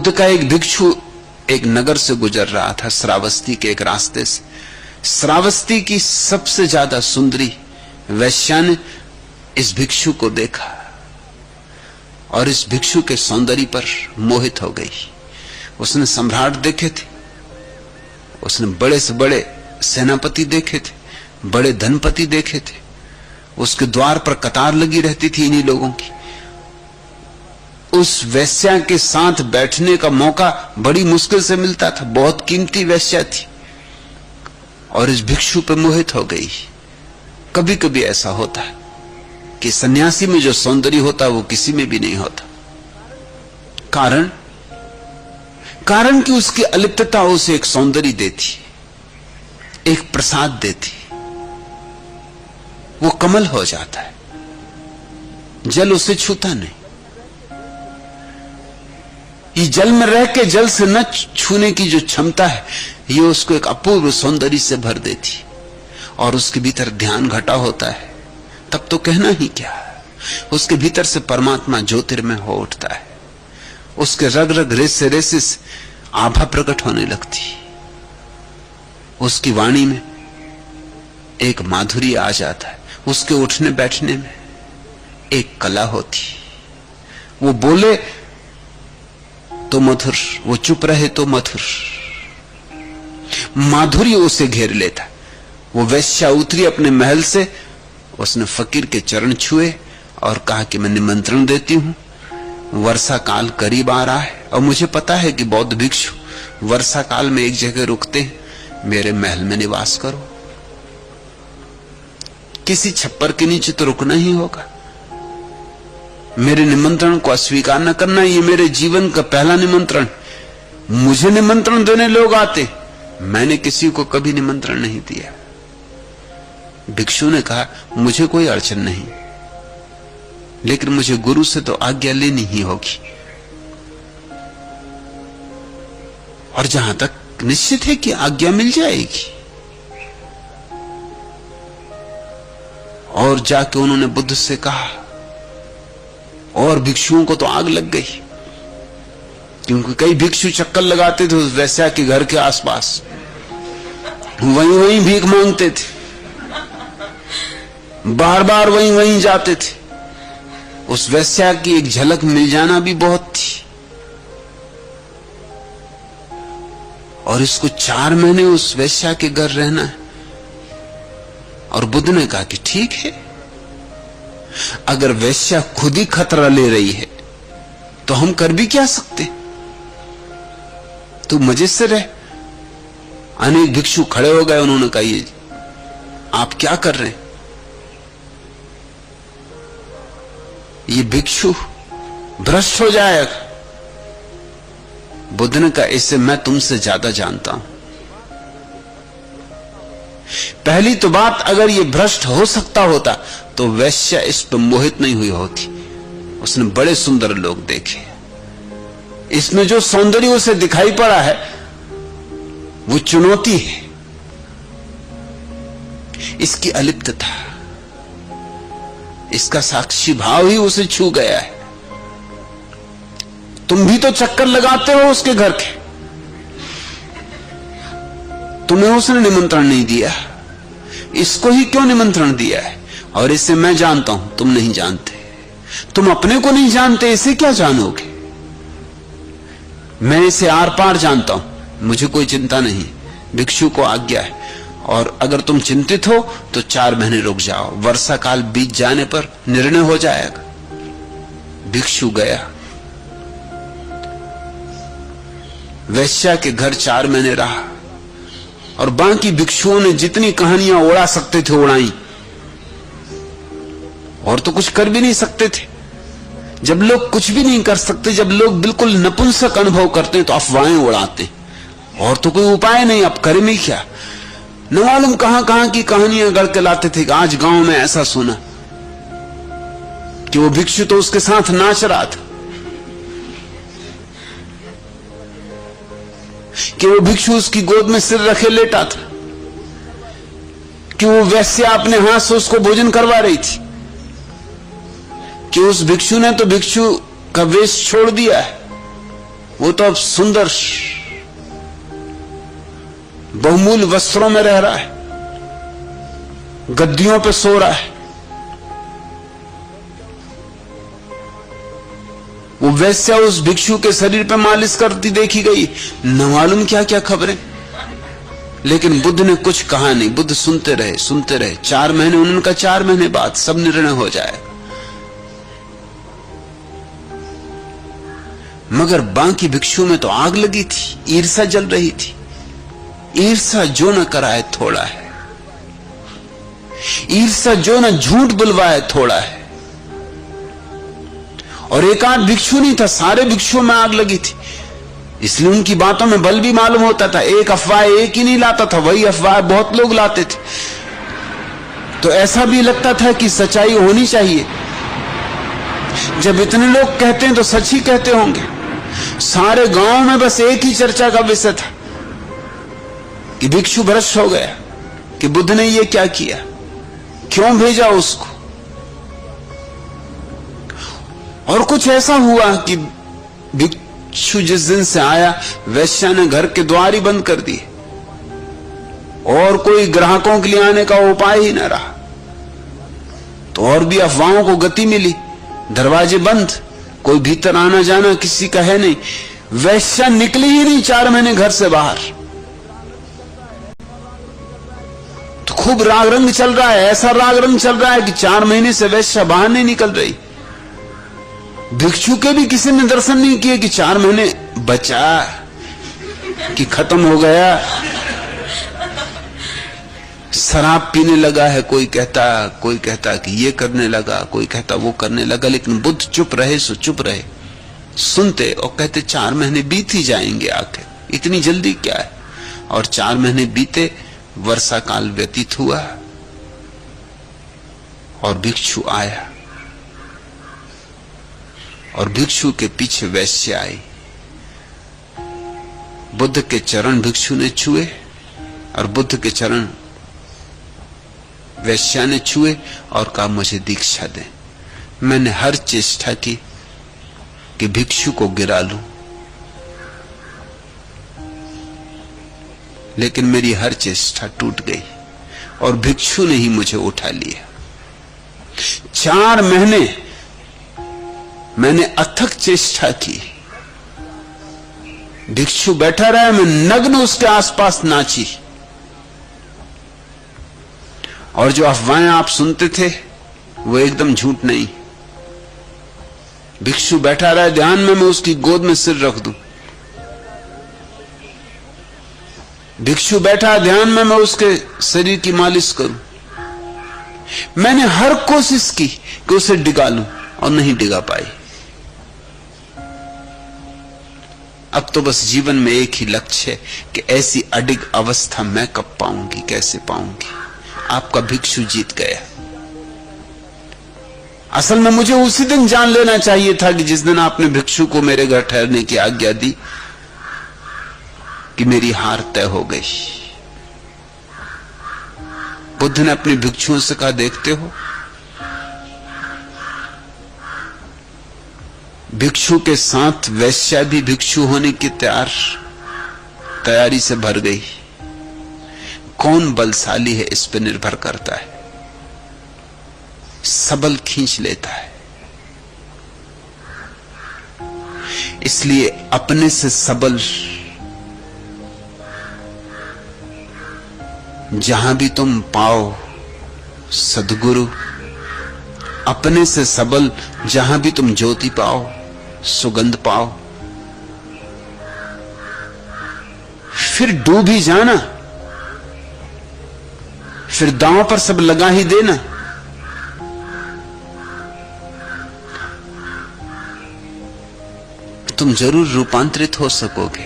बुद्ध का एक भिक्षु एक नगर से गुजर रहा था, श्रावस्ती के एक रास्ते से। श्रावस्ती की सबसे ज्यादा सुंदरी वैश्या ने इस भिक्षु को देखा और इस भिक्षु के सौंदर्य पर मोहित हो गई। उसने सम्राट देखे थे, उसने बड़े से बड़े सेनापति देखे थे, बड़े धनपति देखे थे। उसके द्वार पर कतार लगी रहती थी इन्हीं लोगों की। उस वैश्या के साथ बैठने का मौका बड़ी मुश्किल से मिलता था, बहुत कीमती वैश्या थी और इस भिक्षु पर मोहित हो गई। कभी कभी ऐसा होता है कि सन्यासी में जो सौंदर्य होता है वो किसी में भी नहीं होता। कारण कि उसकी अलिप्तता उसे एक सौंदर्य देती, एक प्रसाद देती। वो कमल हो जाता है, जल उसे छूता नहीं। ये जल में रह के जल से न छूने की जो क्षमता है, ये उसको एक अपूर्व सौंदर्य से भर देती और उसके भीतर ध्यान घटा होता है। तब तो कहना ही क्या, उसके भीतर से परमात्मा ज्योतिर्मय हो उठता है। उसके रग रग रेसे रेसे से आभा प्रकट होने लगती। उसकी वाणी में एक माधुर्य आ जाता है, उसके उठने बैठने में एक कला होती। वो बोले तो मधुर, वो चुप रहे तो मधुर। माधुर्य उसे घेर लेता। वो वैश्या उतरी अपने महल से, उसने फकीर के चरण छुए और कहा कि मैं निमंत्रण देती हूं, वर्षा काल करीब आ रहा है और मुझे पता है कि बौद्ध भिक्षु वर्षा काल में एक जगह रुकते हैं, मेरे महल में निवास करो। किसी छप्पर के नीचे तो रुकना ही होगा। मेरे निमंत्रण को अस्वीकार न करना, ये मेरे जीवन का पहला निमंत्रण। मुझे निमंत्रण देने लोग आते, मैंने किसी को कभी निमंत्रण नहीं दिया। भिक्षु ने कहा मुझे कोई अड़चन नहीं, लेकिन मुझे गुरु से तो आज्ञा लेनी ही होगी। और जहां तक निश्चित है कि आज्ञा मिल जाएगी। और जाके उन्होंने बुद्ध से कहा, और भिक्षुओं को तो आग लग गई, क्योंकि कई भिक्षु चक्कर लगाते थे उस वैश्या के घर के आसपास, वहीं भीख मांगते थे, बार बार वहीं जाते थे। उस वैश्या की एक झलक मिल जाना भी बहुत थी। और इसको 4 महीने उस वैश्या के घर रहना है। और बुद्ध ने कहा कि ठीक है, अगर वैश्या खुद ही खतरा ले रही है तो हम कर भी क्या सकते। तू मजे से रह। अनेक भिक्षु खड़े हो गए। उन्होंने कहा ये आप क्या कर रहे हैं, ये भिक्षु भ्रष्ट हो जाएगा। बुद्ध ने कहा इसे मैं तुमसे ज्यादा जानता हूं। पहली तो बात, अगर ये भ्रष्ट हो सकता होता तो वैश्या इस पर मोहित नहीं हुई होती। उसने बड़े सुंदर लोग देखे, इसमें जो सौंदर्य उसे दिखाई पड़ा है वो चुनौती है। इसकी अलिप्तता, इसका साक्षी भाव ही उसे छू गया है। तुम भी तो चक्कर लगाते हो उसके घर के, तुम्हें उसने निमंत्रण नहीं दिया, इसको ही क्यों निमंत्रण दिया है। और इसे मैं जानता हूं, तुम नहीं जानते। तुम अपने को नहीं जानते, इसे क्या जानोगे। मैं इसे आर पार जानता हूं, मुझे कोई चिंता नहीं। भिक्षु को आज्ञा है, और अगर तुम चिंतित हो तो 4 महीने रुक जाओ, वर्षा काल बीत जाने पर निर्णय हो जाएगा। भिक्षु गया, वैश्या के घर 4 महीने रहा, और बाकी भिक्षुओं ने जितनी कहानियां उड़ा सकते थे उड़ाई, और तो कुछ कर भी नहीं सकते थे। जब लोग कुछ भी नहीं कर सकते, जब लोग बिल्कुल नपुंसक अनुभव करते हैं तो अफवाहें उड़ाते, और तो कोई उपाय नहीं। अब करें भी क्या, न मालूम कहां की कहानियां गढ़ के लाते थे। आज गांव में ऐसा सुना कि वो भिक्षु तो उसके साथ नाच रहा था, कि वो भिक्षु उसकी गोद में सिर रखे लेटा था, कि वो वैश्या अपने हाथ से उसको भोजन करवा रही थी, कि उस भिक्षु ने तो भिक्षु का वेश छोड़ दिया है, वो तो अब सुंदर बहुमूल्य वस्त्रों में रह रहा है, गद्दियों पे सो रहा है। वो वैश्या उस भिक्षु के शरीर पे मालिश करती देखी गई, न मालूम क्या क्या खबरें। लेकिन बुद्ध ने कुछ कहा नहीं, बुद्ध सुनते रहे सुनते रहे। 4 महीने, उनका 4 महीने बाद सब निर्णय हो जाएगा। मगर बाकी भिक्षु में तो आग लगी थी, ईर्ष्या जल रही थी। ईर्ष्या जो न कराए थोड़ा है, ईर्ष्या जो न झूठ बुलवाए थोड़ा है। और एक आध भिक्षु नहीं था, सारे भिक्षुओं में आग लगी थी। इसलिए उनकी बातों में बल भी मालूम होता था। एक अफवाह एक ही नहीं लाता था, वही अफवाह बहुत लोग लाते थे। तो ऐसा भी लगता था कि सच्चाई होनी चाहिए। जब इतने लोग कहते हैं तो सच ही कहते होंगे। सारे गांव में बस एक ही चर्चा का विषय था कि भिक्षु भ्रष्ट हो गया, कि बुद्ध ने ये क्या किया, क्यों भेजा उसको। और कुछ ऐसा हुआ कि भिक्षु जिस दिन से आया, वैश्या ने घर के द्वार ही बंद कर दिए और कोई ग्राहकों के लिए आने का उपाय ही न रहा। तो और भी अफवाहों को गति मिली, दरवाजे बंद, कोई भीतर आना जाना किसी का है नहीं। वैश्या निकली ही नहीं 4 महीने घर से बाहर। तो खूब राग रंग चल रहा है, ऐसा राग रंग चल रहा है कि 4 महीने से वैश्या बाहर नहीं निकल रही। भिक्षु के भी किसी ने दर्शन नहीं किए कि 4 महीने बचा कि खत्म हो गया। शराब पीने लगा है, कोई कहता कि ये करने लगा, कोई कहता वो करने लगा। लेकिन बुद्ध चुप रहे सो चुप रहे, सुनते और कहते 4 महीने बीत ही जाएंगे, आखिर इतनी जल्दी क्या है। और 4 महीने बीते, वर्षा काल व्यतीत हुआ और भिक्षु आया। और भिक्षु के पीछे वैश्या आई। बुद्ध के चरण भिक्षु ने छुए और बुद्ध के चरण वैश्या ने छुए और कहा, मुझे दीक्षा दे। मैंने हर चेष्टा की कि भिक्षु को गिरा लूं, लेकिन मेरी हर चेष्टा टूट गई और भिक्षु ने ही मुझे उठा लिया। 4 महीने मैंने अथक चेष्टा की, भिक्षु बैठा रहा, मैं नग्न उसके आसपास नाची। और जो अफवाहें आप सुनते थे वो एकदम झूठ नहीं। भिक्षु बैठा रहा ध्यान में, मैं उसकी गोद में सिर रख दूं। भिक्षु बैठा ध्यान में, मैं उसके शरीर की मालिश करूं। मैंने हर कोशिश की कि उसे डिगा लूं और नहीं डिगा पाई। अब तो बस जीवन में एक ही लक्ष्य है कि ऐसी अडिग अवस्था मैं कब पाऊंगी, कैसे पाऊंगी। आपका भिक्षु जीत गया। असल में मुझे उसी दिन जान लेना चाहिए था कि जिस दिन आपने भिक्षु को मेरे घर ठहरने की आज्ञा दी, कि मेरी हार तय हो गई। बुद्ध ने अपने भिक्षुओं से कहा, देखते हो, भिक्षु के साथ वैश्या भी भिक्षु होने की तैयारी से भर गई। कौन बलशाली है इस पर निर्भर करता है। सबल खींच लेता है। इसलिए अपने से सबल जहां भी तुम पाओ सद्गुरु, अपने से सबल जहां भी तुम ज्योति पाओ, सुगंध पाओ, फिर डूब ही जाना, फिर दांव पर सब लगा ही देना। तुम जरूर रूपांतरित हो सकोगे।